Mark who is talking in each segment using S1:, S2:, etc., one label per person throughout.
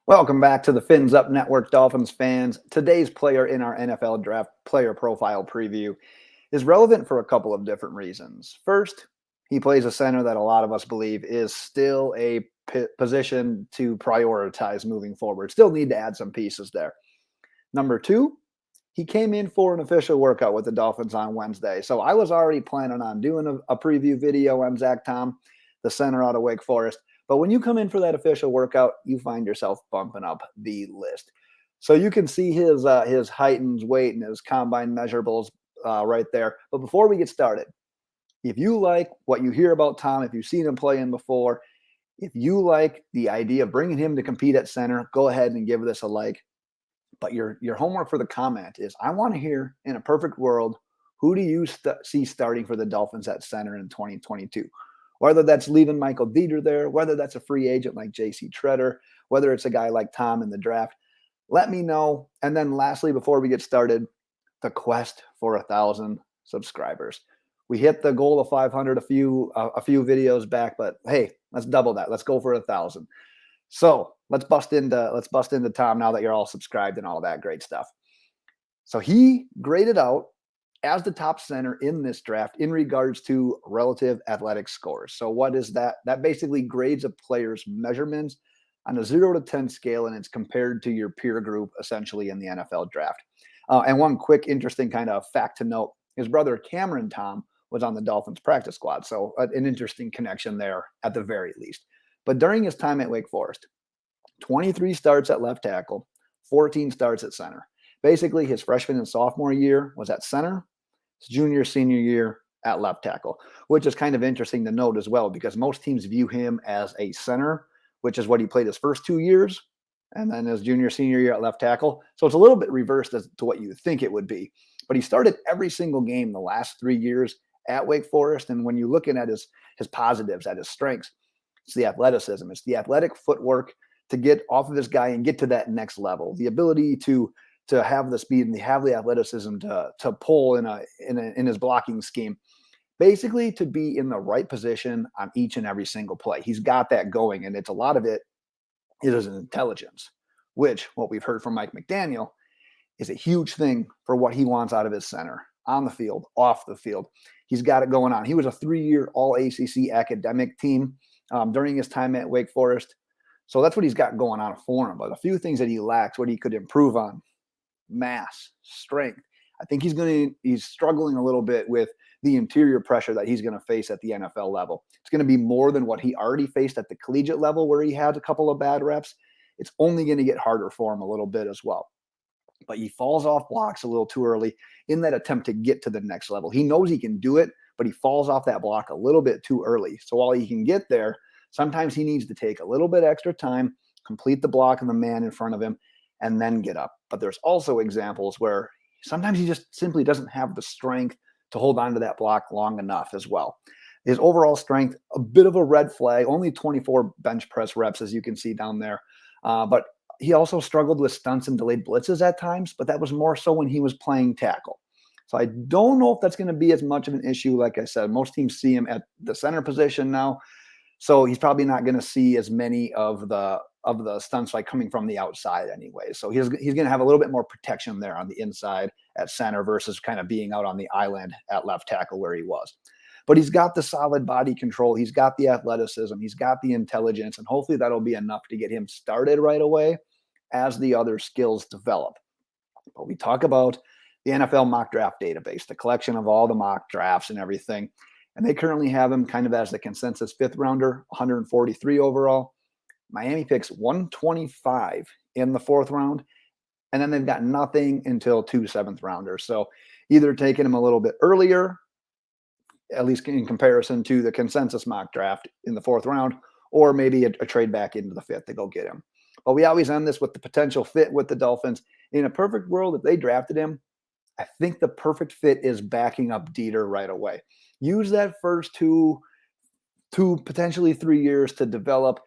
S1: Welcome back to the Fins Up Network, Dolphins fans. Today's player in our NFL draft player profile preview is relevant for a couple of different reasons. First, he plays a center that a lot of us believe is still a position to prioritize moving forward. Still need to add some pieces there. Number two, he came in for an official workout with the Dolphins on Wednesday. So I was already planning on doing a preview video on Zach Tom, the center out of Wake Forest. But when you come in for that official workout, you find yourself bumping up the list. So you can see his height and his weight and his combine measurables right there. But before we get started, if you like what you hear about Tom, if you've seen him playing before, if you like the idea of bringing him to compete at center, go ahead and give this a like. But your homework for the comment is I want to hear, in a perfect world, who do you see starting for the Dolphins at center in 2022? Whether that's leaving Michael Dieter there, whether that's a free agent like J.C. Treader, whether it's a guy like Tom in the draft, let me know. And then lastly, before we get started, the quest for 1,000 subscribers. We hit the goal of 500 a few videos back, but hey, let's double that. Let's go for 1,000. So let's bust into Tom now that you're all subscribed and all that great stuff. So he graded out as the top center in this draft in regards to relative athletic scores. So what is that? That basically grades a player's measurements on a 0 to 10 scale, and it's compared to your peer group essentially in the NFL draft. And one quick interesting kind of fact to note, his brother Cameron Tom was on the Dolphins practice squad. So an interesting connection there at the very least. But during his time at Wake Forest, 23 starts at left tackle, 14 starts at center. Basically, his freshman and sophomore year was at center, his junior, senior year at left tackle, which is kind of interesting to note as well, because most teams view him as a center, which is what he played his first 2 years, and then his junior, senior year at left tackle. So it's a little bit reversed as to what you think it would be. But he started every single game the last 3 years at Wake Forest. And when you're looking at his positives, at his strengths, it's the athleticism. It's the athletic footwork to get off of this guy and get to that next level. The ability to have the speed and have the athleticism to pull in his blocking scheme. Basically, to be in the right position on each and every single play. He's got that going, and it's a lot of it is his intelligence, which what we've heard from Mike McDaniel is a huge thing for what he wants out of his center on the field, off the field. He's got it going on. He was a 3-year All ACC academic team during his time at Wake Forest. So that's what he's got going on for him. But a few things that he lacks, what he could improve on: mass, strength. I think he's struggling a little bit with the interior pressure that he's going to face at the NFL level. It's going to be more than what he already faced at the collegiate level, where he had a couple of bad reps. It's only going to get harder for him a little bit as well. But he falls off blocks a little too early in that attempt to get to the next level. He knows he can do it, but he falls off that block a little bit too early. So while he can get there, sometimes he needs to take a little bit extra time, complete the block of the man in front of him, and then get up. But there's also examples where sometimes he just simply doesn't have the strength to hold on to that block long enough as well. His overall strength, a bit of a red flag, only 24 bench press reps, as you can see down there. But he also struggled with stunts and delayed blitzes at times, but that was more so when he was playing tackle. So I don't know if that's going to be as much of an issue. Like I said, most teams see him at the center position now. So he's probably not going to see as many of the stunts like coming from the outside anyway. So he's going to have a little bit more protection there on the inside at center versus kind of being out on the island at left tackle where he was. But he's got the solid body control. He's got the athleticism. He's got the intelligence. And hopefully that'll be enough to get him started right away as the other skills develop. But we talk about the NFL mock draft database, the collection of all the mock drafts and everything. And they currently have him kind of as the consensus fifth rounder, 143 overall. Miami picks 125 in the fourth round. And then they've got nothing until 2 seventh rounders. So either taking him a little bit earlier, at least in comparison to the consensus mock draft in the fourth round, or maybe a trade back into the fifth to go get him. But we always end this with the potential fit with the Dolphins. In a perfect world, if they drafted him, I think the perfect fit is backing up Dieter right away. Use that first two potentially 3 years to develop,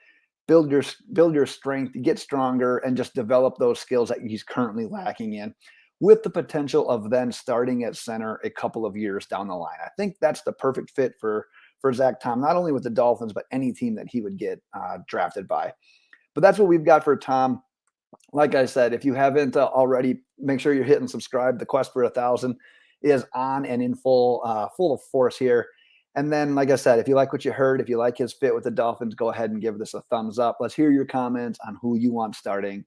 S1: build your strength, get stronger, and just develop those skills that he's currently lacking in, with the potential of then starting at center a couple of years down the line. I think that's the perfect fit for Zach Tom, not only with the Dolphins, but any team that he would get drafted by. But that's what we've got for Tom. Like I said, if you haven't already, make sure you're hitting subscribe. The quest for 1,000 is on and in full of force here. And then, like I said, if you like what you heard, if you like his fit with the Dolphins, go ahead and give this a thumbs up. Let's hear your comments on who you want starting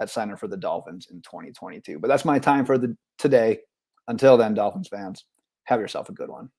S1: at center for the Dolphins in 2022. But that's my time for today. Until then, Dolphins fans, have yourself a good one.